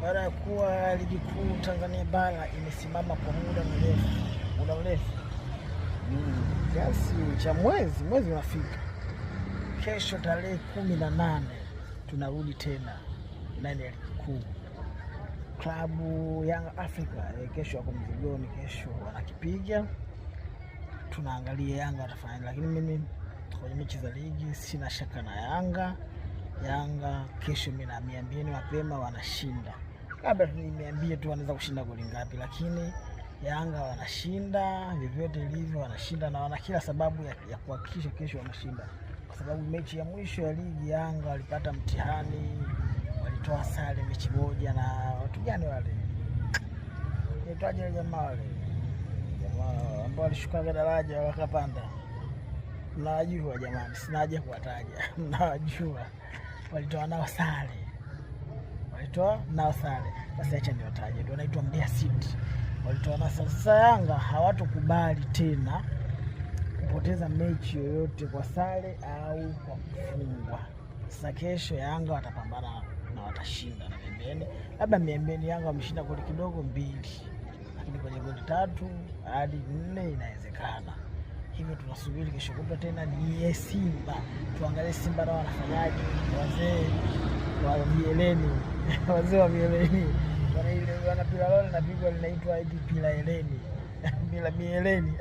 baada ya kuwa ligi kuu Tanzania bara imesimama kwa muda mrefu kiasi cha mwezi unafika. Kesho tarehe 18 tunarudi tena ndani ya ligi kuu. Klabu Young Africa kesho wako mzigoni, kesho wanakipiga. Tunaangalia Yanga watafanya, lakini mimi kwenye mechi za ligi sina shaka na Yanga kesho mimi naambia mapema wanashinda. Labda nimeambia tu wanaweza kushinda goli ngapi, lakini Yanga wanashinda vyovyote ilivyo, wanashinda na wana kila sababu ya kuhakikisha kesho wanashinda. Kwa sababu mechi ya mwisho ya ligi Yanga walipata mtihani, walitoa sare mechi moja na watu gani wale? Nitaje jamaa ambao walishuka daraja wakapanda. Mnawajua jamani, sina haja kuwataja. Mnawajua. Walitoa nao sare. Basi acha niwataje. Ndio wanaitwa Mbeya City. Walitoa nao sare. Sasa Yanga hawatokubali tena kupoteza mechi yoyote kwa sare au kwa kufungwa. Sasa kesho Yanga watapambana na watashinda na Miembeni. Labda Miembeni Yanga wameshinda goli kidogo 2. Lakini kwenye goli 3 hadi 4 inawezekana. Hivyo tunasubiri kesho kutwa tena ni Simba. Tuangalie Simba nao wanafanyaje. Wazee wa Mieleni. Wana pila lole na pigwa linaitwa pila Heleni. Bila Mieleni.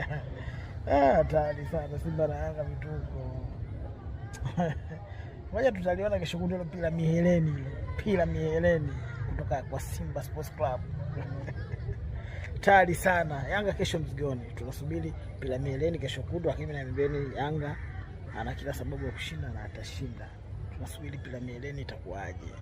Hatari sana Simba na Yanga vituko. Ngoja tutaliona kesho kutwa ile pila Mieleni kutoka kwa Simba Sports Club. Tayari sana. Yanga kesho mzigoni. Tunasubiri pila Mieleni kesho kutwa, lakini na Miembeni Yanga ana kila sababu ya kushinda na atashinda. Tunasubiri pila Mieleni itakuwaje.